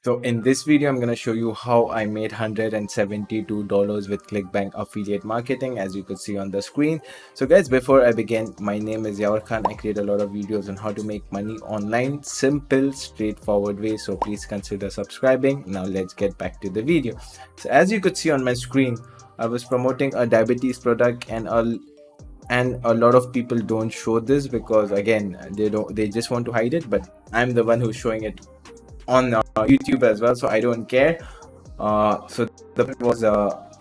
So in this video, I'm going to show you how I made $172 with Clickbank affiliate marketing, as you could see on the screen. So guys, before I begin, my name is Yavar Khan. I create a lot of videos on how to make money online, simple, straightforward way. So please consider subscribing. Now let's get back to the video. So as you could see on my screen, I was promoting a diabetes product, and a lot of people don't show this because again they just want to hide it, but I'm the one who's showing it on YouTube as well, so I don't care. So the product was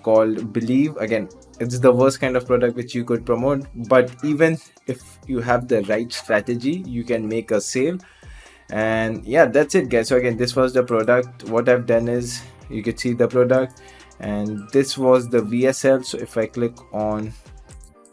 called Believe. Again, it's the worst kind of product which you could promote, but even if you have the right strategy, you can make a sale. And yeah, that's it guys. So again, this was the product. What I've done is, you could see the product, and this was the VSL. So if I click on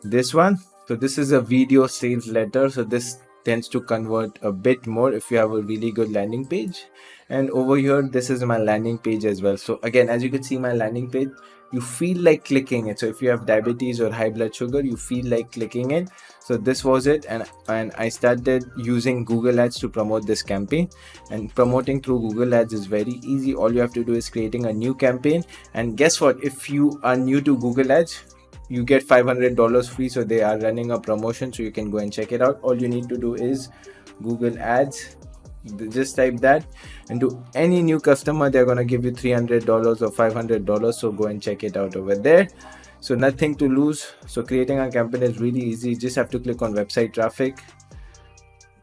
this one, so this is a video sales letter, so this tends to convert a bit more if you have a really good landing page. And over here, this is my landing page as well. So again, as you can see, my landing page, you feel like clicking it. So if you have diabetes or high blood sugar, you feel like clicking it. So this was it, and I started using Google Ads to promote this campaign. And promoting through Google Ads is very easy. All you have to do is creating a new campaign, and guess what, if you are new to Google Ads, you get $500 free. So they are running a promotion, so you can go and check it out. All you need to do is Google Ads, just type that, and to any new customer, they're going to give you $300 or $500. So go and check it out over there. So nothing to lose. So creating a campaign is really easy. You just have to click on website traffic.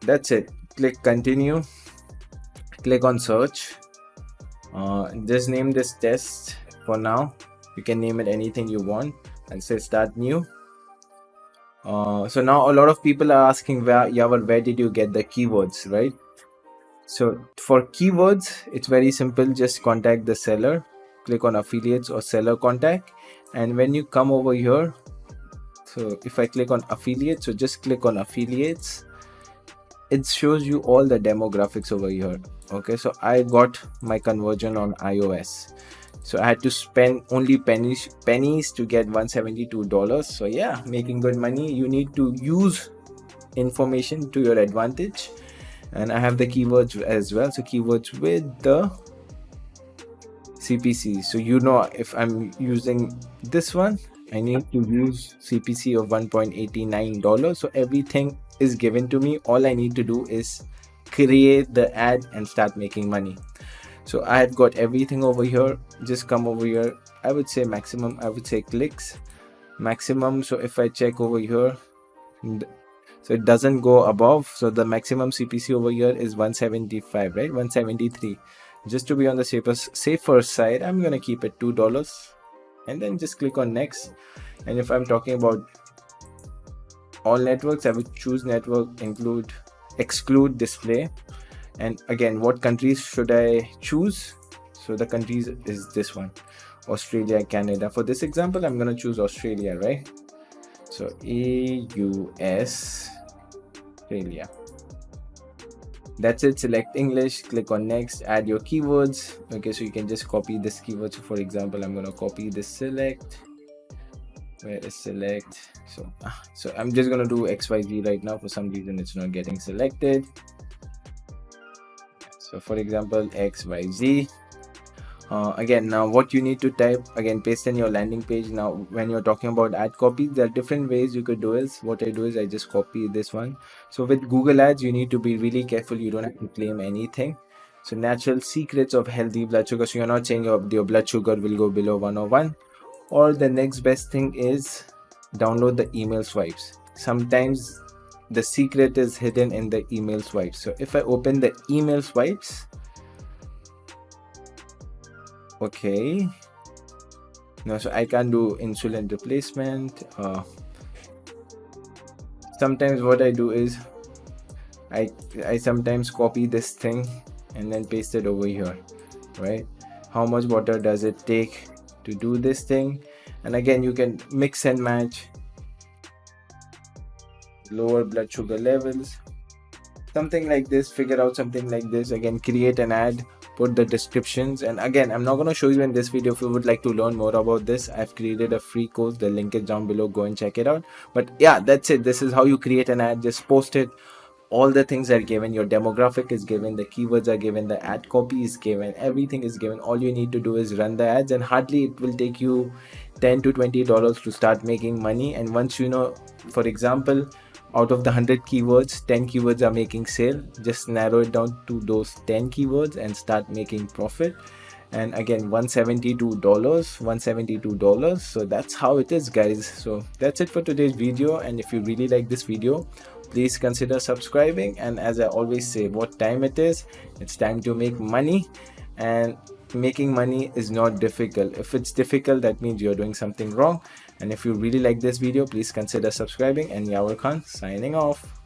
That's it. Click continue, click on search. Just name this test for now. You can name it anything you want and say start new. So now a lot of people are asking, Yavar, where did you get the keywords, right? So for keywords, it's very simple. Just contact the seller, click on affiliates or seller contact, and when you come over here, so if I click on affiliates, so just click on affiliates, it shows you all the demographics over here. Okay, so I got my conversion on iOS. So I had to spend only pennies to get $172. So yeah, making good money. You need to use information to your advantage. And I have the keywords as well. So keywords with the CPC. So you know, if I'm using this one, I need to use CPC of $1.89. So everything is given to me. All I need to do is create the ad and start making money. So I've got everything over here. Just come over here. I would say maximum, I would say clicks maximum. So if I check over here, so it doesn't go above. So the maximum CPC over here is 175, right? 173. Just to be on the safer side, I'm gonna keep it $2, and then just click on next. And if I'm talking about all networks, I would choose network, exclude display. And again, what countries should I choose? So the countries is this one, Australia, Canada. For this example, I'm going to choose Australia, right? So AUS, Australia. That's it. Select English, click on next, add your keywords. Okay, so you can just copy this keyword. So for example, I'm going to copy this select. Where is select? So I'm just going to do XYZ right now. For some reason, it's not getting selected. So for example, XYZ. Again, now what you need to type, again, paste in your landing page. Now when you're talking about ad copy, there are different ways you could do it. What I do is I just copy this one. So with Google Ads, you need to be really careful. You don't have to claim anything. So natural secrets of healthy blood sugar. So you're not saying your blood sugar will go below 101. Or the next best thing is download the email swipes. Sometimes the secret is hidden in the email swipes. So if I open the email swipes, okay, no, so I can't do insulin replacement. Sometimes what I do is I sometimes copy this thing and then paste it over here, right? How much water does it take to do this thing? And again, you can mix and match. Lower blood sugar levels, something like this. Figure out something like this. Again, create an ad, put the descriptions. And again, I'm not going to show you in this video. If you would like to learn more about this, I've created a free course. The link is down below. Go and check it out. But yeah, that's it. This is how you create an ad. Just post it all the things are given, your demographic is given, the keywords are given, the ad copy is given, everything is given. All you need to do is run the ads, and hardly it will take you 10 to $20 to start making money. And once you know, for example, out of the 100 keywords, 10 keywords are making sale, just narrow it down to those 10 keywords and start making profit. And again, $172, so that's how it is, guys. So that's it for today's video, and if you really like this video, please consider subscribing. And as I always say, what time it is, it's time to make money. And making money is not difficult. If it's difficult, that means you're doing something wrong. And if you really like this video, please consider subscribing. And Yavar Khan signing off.